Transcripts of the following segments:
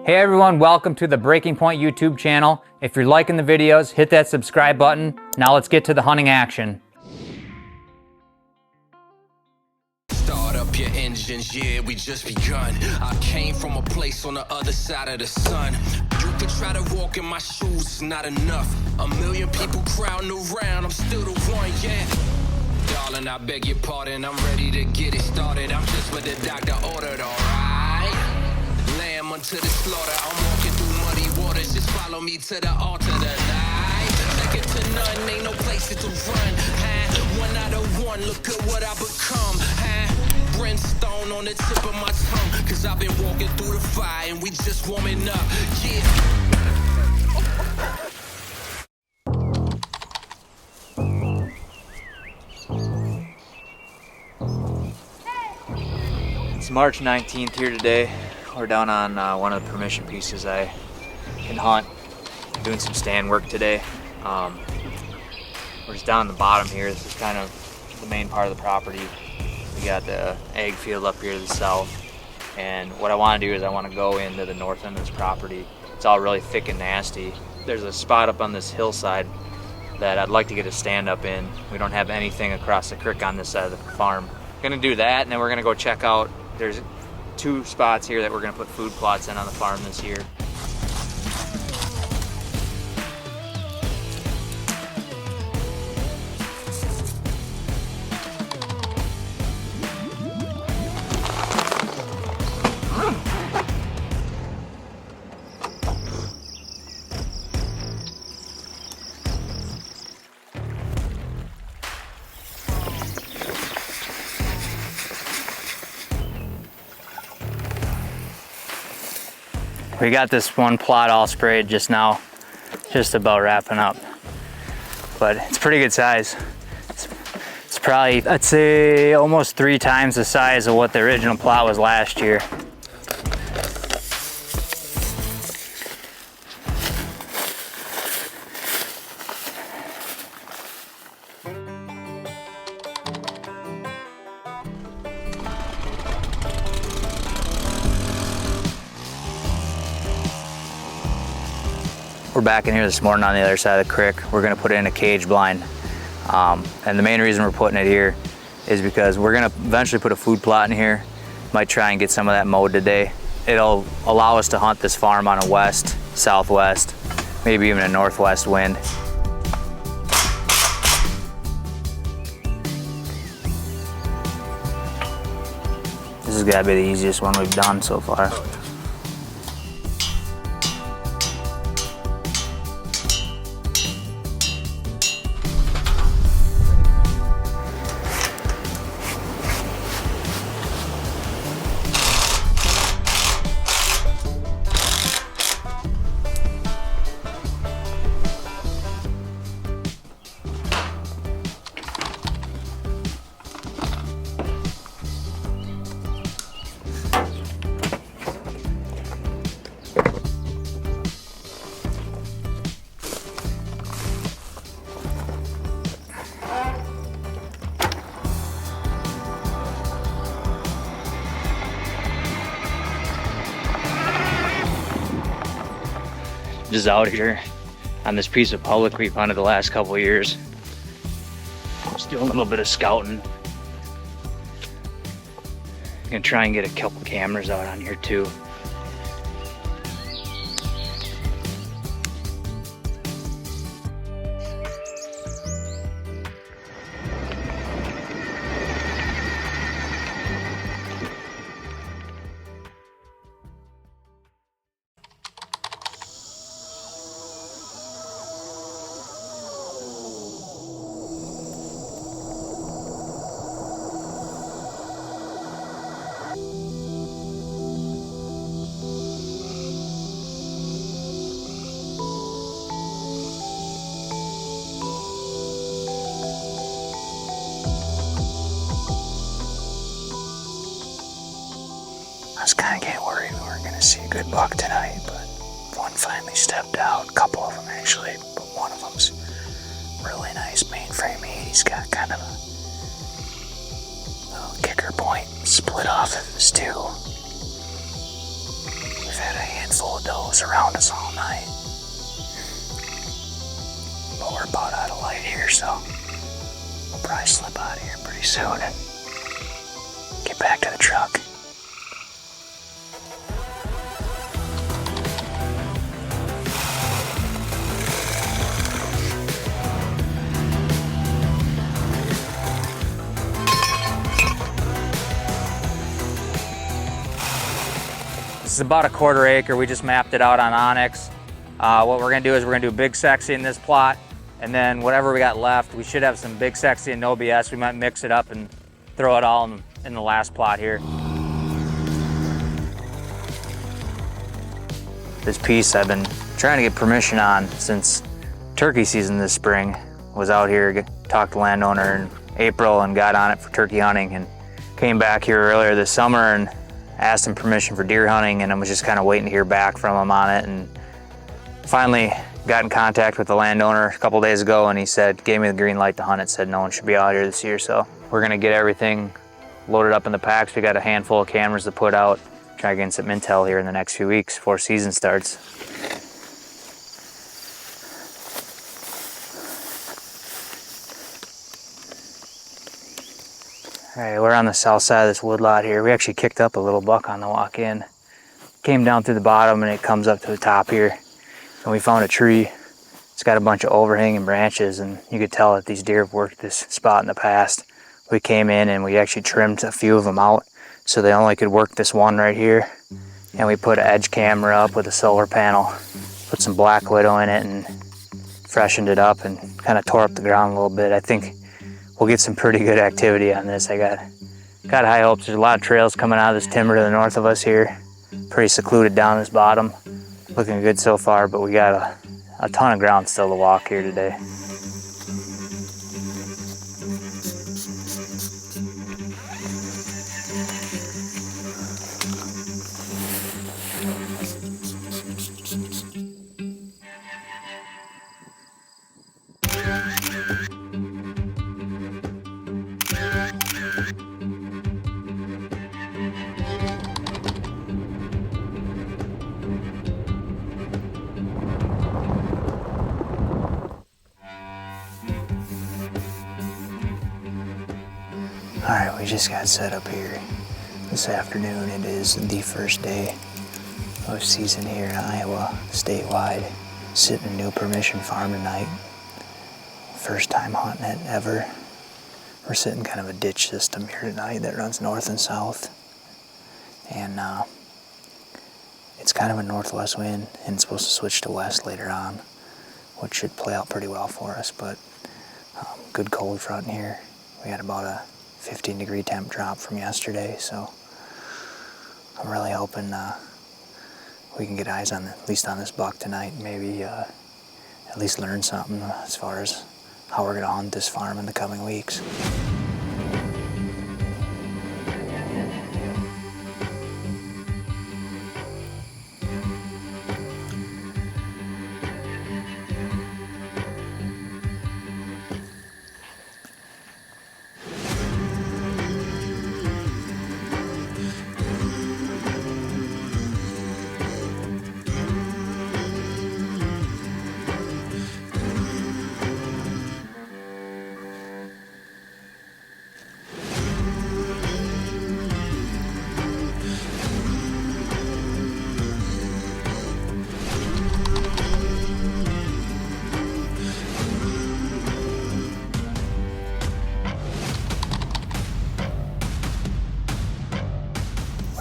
Hey everyone, welcome to the Breaking Point YouTube channel. If you're liking the videos, hit that subscribe button. Now let's get to the hunting action. Start up your engines, yeah, we just begun. I came from a place on the other side of the sun. You could try to walk in my shoes, it's not enough. A million people crowding around, I'm still the one, yeah. Darling, I beg your pardon, I'm ready to get it started. I'm just what the doctor ordered, alright? Lamb unto the slaughter, I'm walking through muddy waters. Just follow me to the altar tonight. Second to none, ain't no place to run. One out of one, look at what I become. Brimstone on the tip of my tongue, cause I've been walking through the fire and we just warming up, yeah. It's March 19th here today. We're down on one of the permission pieces I can hunt. Doing some stand work today. We're just down on the bottom here. This is kind of the main part of the property. We got the ag field up here to the south. And what I want to do is I want to go into the north end of this property. It's all really thick and nasty. There's a spot up on this hillside that I'd like to get a stand up in. We don't have anything across the creek on this side of the farm. Gonna do that, and then we're gonna go check out, there's 2 spots here that we're gonna put food plots in on the farm this year. We got this one plot all sprayed just now, just about wrapping up. But it's pretty good size. It's probably, I'd say, almost 3 times the size of what the original plot was last year. We're back in here this morning on the other side of the creek. We're gonna put in a cage blind. And the main reason we're putting it here is because we're gonna eventually put a food plot in here. Might try and get some of that mowed today. It'll allow us to hunt this farm on a west, southwest, maybe even a northwest wind. This has gotta be the easiest one we've done so far. Just out here on this piece of public we've hunted the last couple of years. Just doing a little bit of scouting. Gonna try and get a couple cameras out on here too. I was kind of getting worried we weren't going to see a good buck tonight, but one finally stepped out. A couple of them actually, but one of them's really nice mainframe meat. He's got kind of a little kicker point split off of his two. We've had a handful of does around us all night. But we're about out of light here, so we'll probably slip out of here pretty soon and get back to the truck. This is about a 1/4 acre. We just mapped it out on Onyx. What we're gonna do is we're gonna do big sexy in this plot, and then whatever we got left, we should have some big sexy and no BS. We might mix it up and throw it all in the last plot here. This piece I've been trying to get permission on since turkey season this spring. Was out here, talked to landowner in April and got on it for turkey hunting, and came back here earlier this summer and asked him permission for deer hunting, and I was just kind of waiting to hear back from him on it, and finally got in contact with the landowner a couple days ago, and he said, gave me the green light to hunt it, said no one should be out here this year. So we're gonna get everything loaded up in the packs. We got a handful of cameras to put out, try to get some intel here in the next few weeks before season starts. All right, we're on the south side of this woodlot here. We actually kicked up a little buck on the walk in. Came down through the bottom and it comes up to the top here. And we found a tree. It's got a bunch of overhanging branches, and you could tell that these deer have worked this spot in the past. We came in and we actually trimmed a few of them out so they only could work this one right here. And we put an edge camera up with a solar panel, put some Black Widow in it and freshened it up and kind of tore up the ground a little bit. I think we'll get some pretty good activity on this. I got high hopes. There's a lot of trails coming out of this timber to the north of us here. Pretty secluded down this bottom. Looking good so far, but we got a ton of ground still to walk here today. All right, we just got set up here this afternoon. It is the first day of season here in Iowa, statewide. Sitting in new permission farm tonight. First time hunting it ever. We're sitting kind of a ditch system here tonight that runs north and south. And it's kind of a northwest wind and it's supposed to switch to west later on, which should play out pretty well for us, but good cold front in here. We had about a 15-degree temp drop from yesterday, so I'm really hoping we can get eyes on at least on this buck tonight, maybe at least learn something as far as how we're gonna hunt this farm in the coming weeks.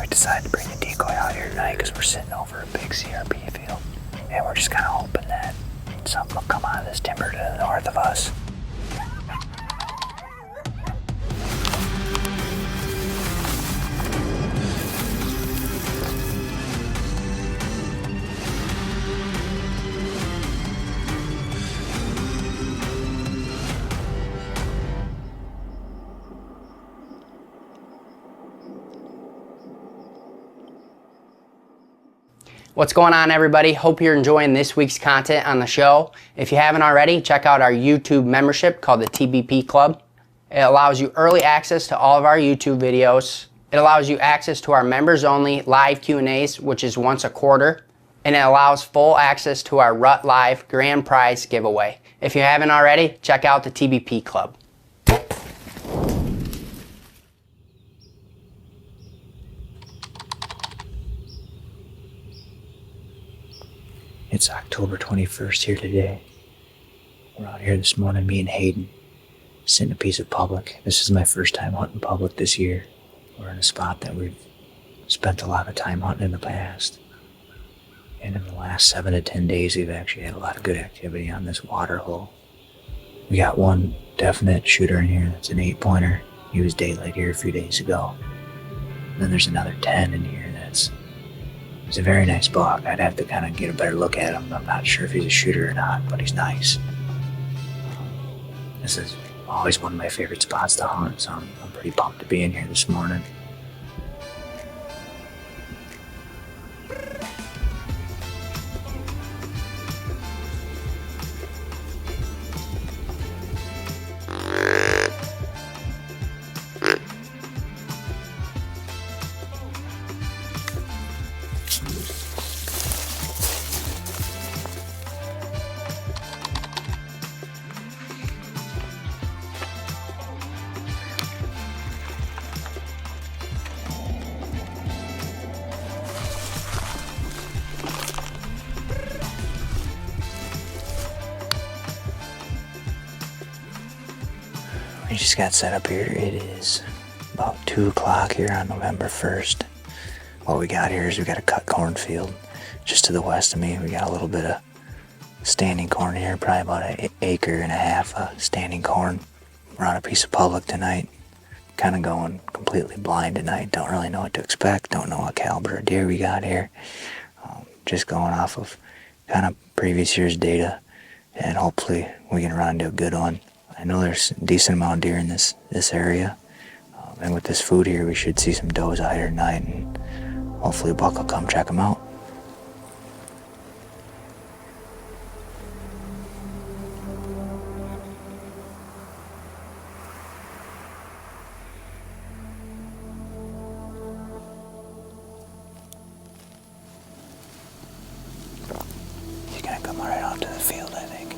Decided to bring the decoy out here tonight because we're sitting over a big CRP field, and we're just kind of hoping that something will come out of this timber to the north of us. What's going on, everybody? Hope you're enjoying this week's content on the show. If you haven't already, check out our YouTube membership called the TBP Club. It allows you early access to all of our YouTube videos, It allows you access to our members only live Q&As, which is once a quarter, and it allows full access to our Rut Live grand prize giveaway. If you haven't already, check out the TBP Club. It's October 21st here today. We're out here this morning, me and Hayden, sitting a piece of public. This is my first time hunting public this year. We're in a spot that we've spent a lot of time hunting in the past. And in the last 7 to 10 days, we've actually had a lot of good activity on this water hole. We got one definite shooter in here that's an 8-pointer. He was daylight here a few days ago. And then there's another 10 in here he's a very nice buck. I'd have to kind of get a better look at him. I'm not sure if he's a shooter or not, but he's nice. This is always one of my favorite spots to hunt, so I'm pretty pumped to be in here this morning. We just got set up here. It is about 2 o'clock here on November 1st. What we got here is we got a cut cornfield just to the west of me. We got a little bit of standing corn here, probably about an acre and a half of standing corn. We're on a piece of public tonight. Kind of going completely blind tonight. Don't really know what to expect. Don't know what caliber of deer we got here. Just going off of kind of previous year's data, and hopefully we can run into a good one. I know there's a decent amount of deer in this area, and with this food here, we should see some does out here tonight, and hopefully a buck will come check them out. He's gonna come right out to the field, I think.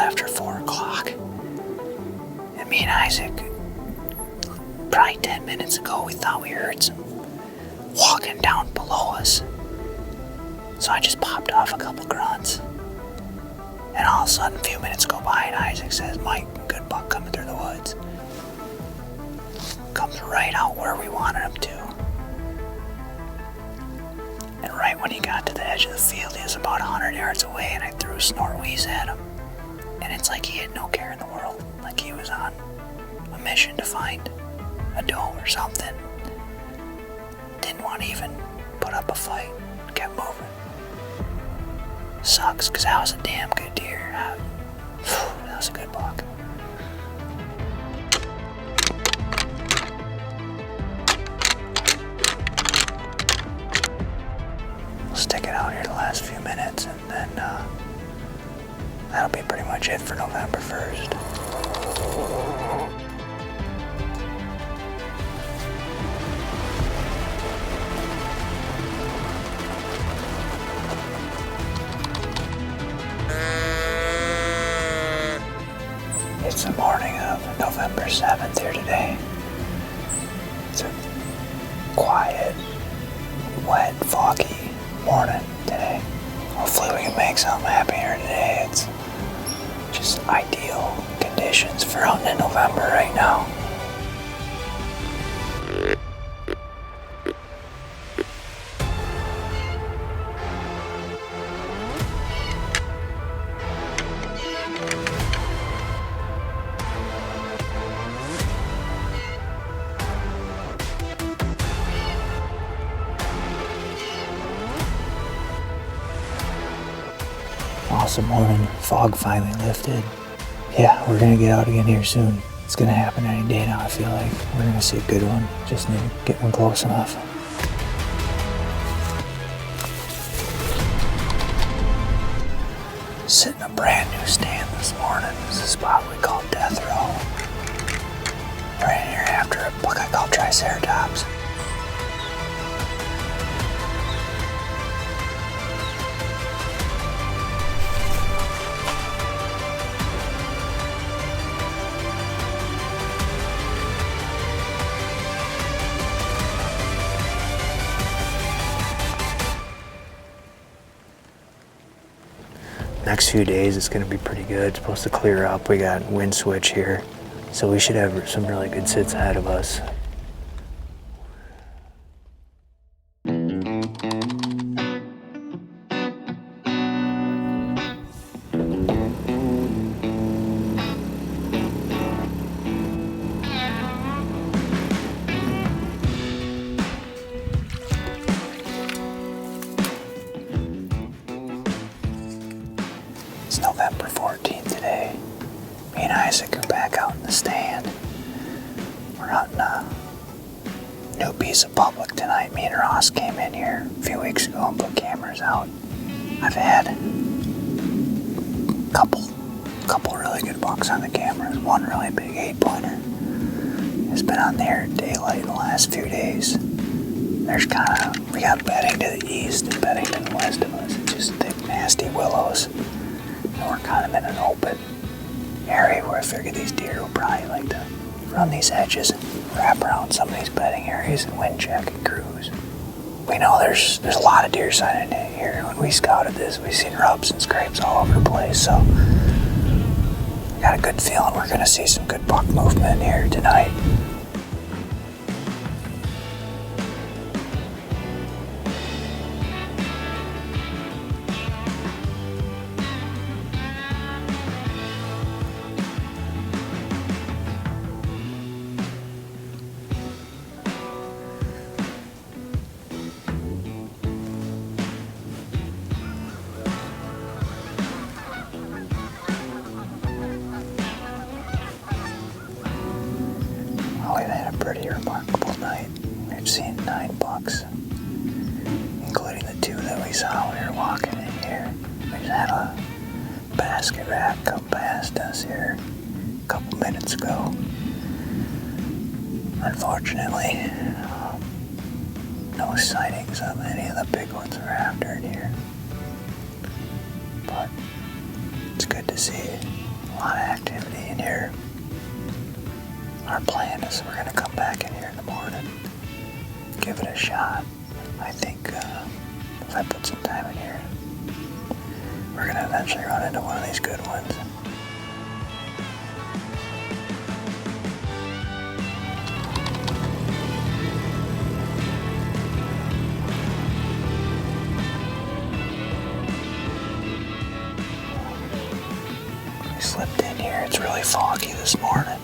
After 4 o'clock, and me and Isaac, probably 10 minutes ago, we thought we heard some walking down below us. So I just popped off a couple grunts, and all of a sudden, a few minutes go by, and Isaac says, "Mike, good buck coming through the woods." Comes right out where we wanted him to. And right when he got to the edge of the field, he was about 100 yards away, and I threw a snort wheeze at him. And it's like he had no care in the world, like he was on a mission to find a doe or something. Didn't want to even put up a fight, kept moving. Sucks, because that was a damn good deer. That was a good buck. We'll stick it out here the last few minutes, and then that'll be pretty much it for November 1st. It's the morning of November 7th here today. It's a quiet, wet, foggy morning today. Hopefully we can make something happen here today. It's just ideal conditions for hunting in November right now. Awesome morning. Fog finally lifted. Yeah, we're gonna get out again here soon. It's gonna happen any day now, I feel like. We're gonna see a good one. Just need to get one close enough. Sitting a brand new stand this morning. This is a spot we call Tethrd. Right in here after a buck I call Triceratops. Next few days it's going to be pretty good. It's supposed to clear up. We got wind switch here, so we should have some really good sits ahead of us. It's November 14th today. Me and Isaac are back out in the stand. We're hunting a new piece of public tonight. Me and Ross came in here a few weeks ago and put cameras out. I've had a couple really good bucks on the cameras. One really big 8-pointer. It's been on there at daylight the last few days. We got bedding to the east and bedding to the west of us. It's just thick, nasty willows. And we're kind of in an open area where I figured these deer will probably like to run these edges and wrap around some of these bedding areas and wind check and cruise. We know there's a lot of deer sign in here. When we scouted this, we've seen rubs and scrapes all over the place, so I got a good feeling we're gonna see some good buck movement here tonight. We've had a pretty remarkable night. We've seen 9 bucks, including the 2 that we saw when we were walking in here. We just had a basket rat come past us here a couple minutes ago. Unfortunately, no sightings of any of the big ones we're after in here. But it's good to see a lot of activity in here. Our plan is we're gonna come back in here in the morning, give it a shot. I think if I put some time in here, we're gonna eventually run into one of these good ones. We slipped in here. It's really foggy this morning.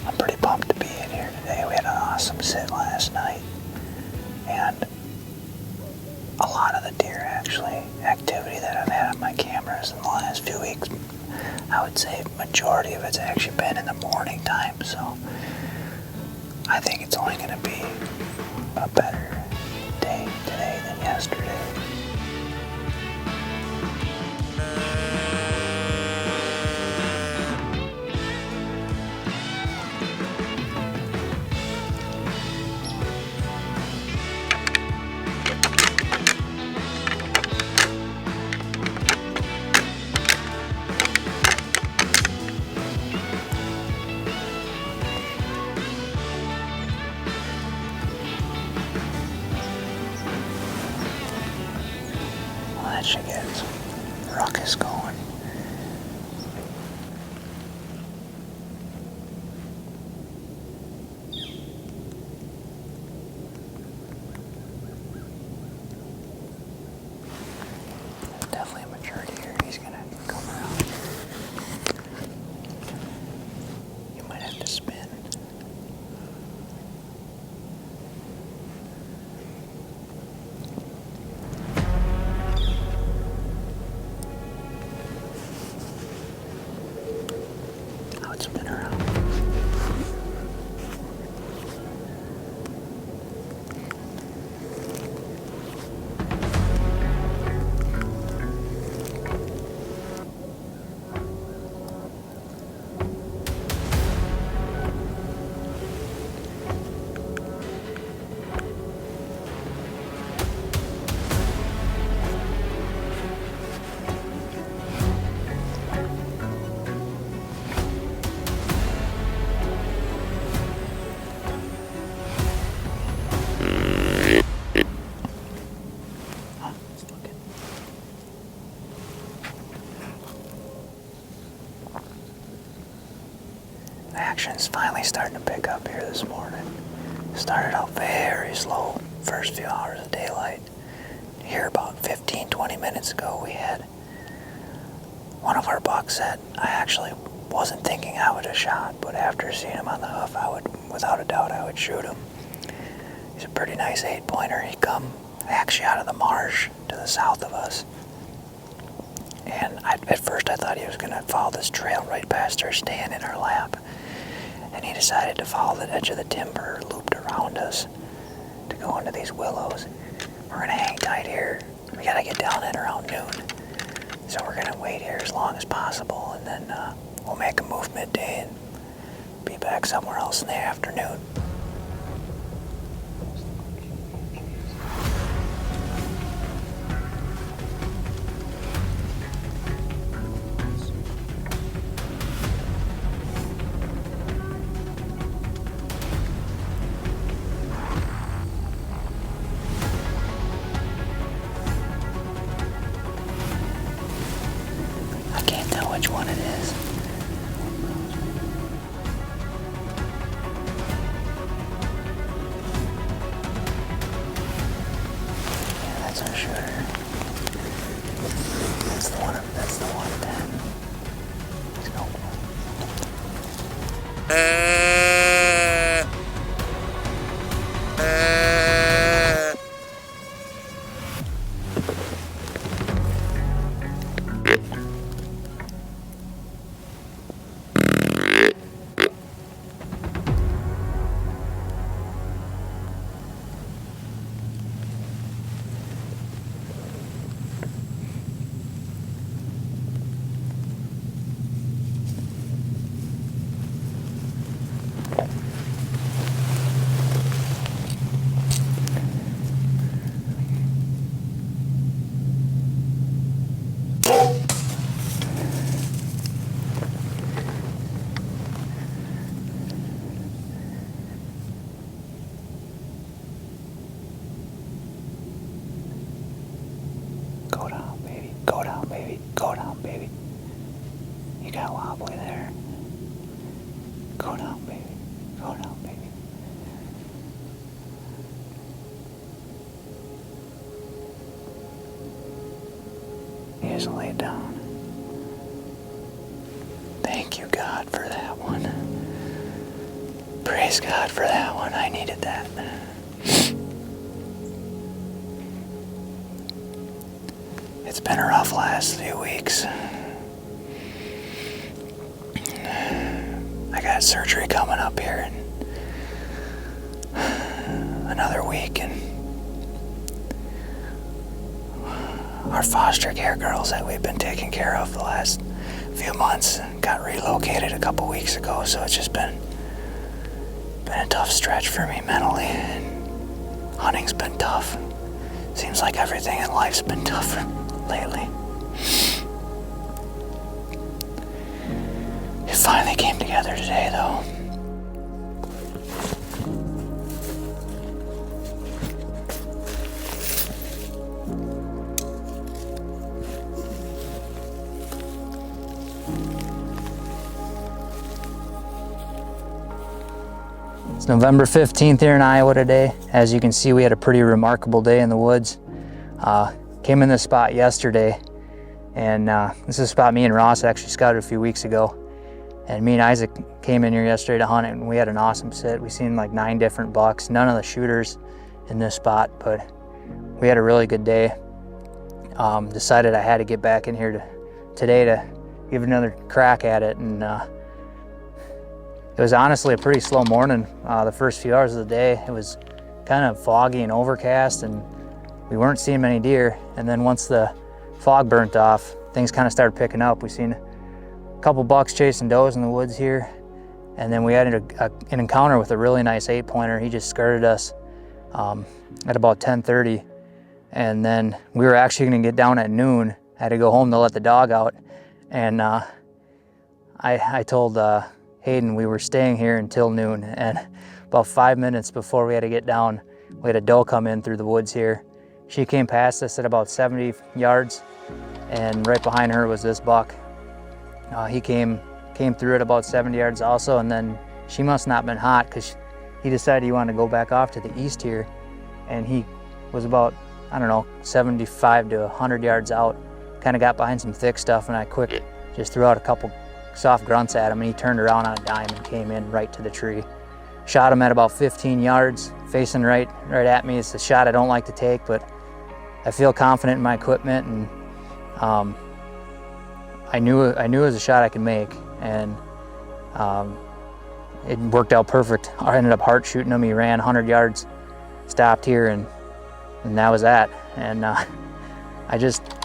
I'm pretty pumped to be in here today. We had an awesome sit last night, and a lot of the deer activity that I've had on my cameras in the last few weeks, I would say majority of it's actually been in the morning time, so I think it's only going to be a better day today than yesterday. That should get some ruckus going. It's finally starting to pick up here this morning. Started out very slow, first few hours of daylight. Here about 15-20 minutes ago we had one of our bucks that I actually wasn't thinking I would have shot, but after seeing him on the hoof, without a doubt I would shoot him. He's a pretty nice 8-pointer. He come actually out of the marsh to the south of us. And at first I thought he was gonna follow this trail right past our stand in our lap. And he decided to follow the edge of the timber, looped around us to go into these willows. We're gonna hang tight here. We gotta get down at around noon. So we're gonna wait here as long as possible, and then we'll make a move midday and be back somewhere else in the afternoon. Which one it is. Yeah, that's our shooter. That's the one. That's the 110. Let's go. Go down, baby. Go down, baby. Go down, baby. You got wobbly there. Go down, baby. Go down, baby. You just lay it down. Thank you, God, for that one. Praise God for that one. I needed that. It's been a rough last few weeks. I got surgery coming up here in another week, and our foster care girls that we've been taking care of the last few months got relocated a couple weeks ago, so it's just been a tough stretch for me mentally, and hunting's been tough. Seems like everything in life's been tough lately. It finally came together today, though. It's November 15th here in Iowa today. As you can see, we had a pretty remarkable day in the woods. Came in this spot yesterday, and this is a spot me and Ross actually scouted a few weeks ago. And me and Isaac came in here yesterday to hunt it, and we had an awesome sit. We seen like 9 different bucks, none of the shooters in this spot, but we had a really good day. Decided I had to get back in here today to give another crack at it, and it was honestly a pretty slow morning. The first few hours of the day, it was kind of foggy and overcast, and we weren't seeing many deer. And then once the fog burnt off, things kind of started picking up. We seen a couple bucks chasing does in the woods here, and then we had an encounter with a really nice 8-pointer. He just skirted us at about 10:30, and then we were actually going to get down at noon. I had to go home to let the dog out, and I told Hayden we were staying here until noon, and about 5 minutes before we had to get down, we had a doe come in through the woods here. She came past us at about 70 yards, and right behind her was this buck. He came through at about 70 yards also, and then she must not have been hot, because he decided he wanted to go back off to the east here, and he was about, I don't know, 75 to 100 yards out. Kind of got behind some thick stuff, and I quick just threw out a couple soft grunts at him, and he turned around on a dime and came in right to the tree. Shot him at about 15 yards, facing right at me. It's a shot I don't like to take, but I feel confident in my equipment, and I knew it was a shot I could make, and it worked out perfect. I ended up heart shooting him. He ran 100 yards, stopped here, and that was that. And I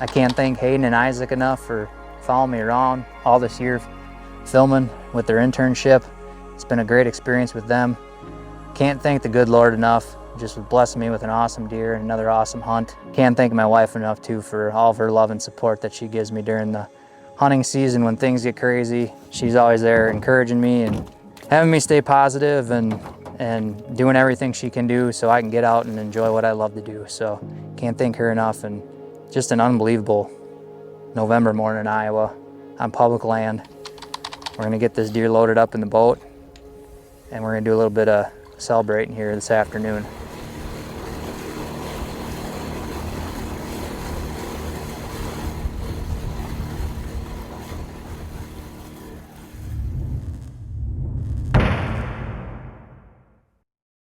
can't thank Hayden and Isaac enough for following me around all this year filming with their internship. It's been a great experience with them. Can't thank the good Lord enough, just for blessing me with an awesome deer and another awesome hunt. Can't thank my wife enough too for all of her love and support that she gives me during the hunting season when things get crazy. She's always there encouraging me and having me stay positive and doing everything she can do so I can get out and enjoy what I love to do. So can't thank her enough, and just an unbelievable November morning in Iowa on public land. We're gonna get this deer loaded up in the boat, and we're gonna do a little bit of celebrating here this afternoon.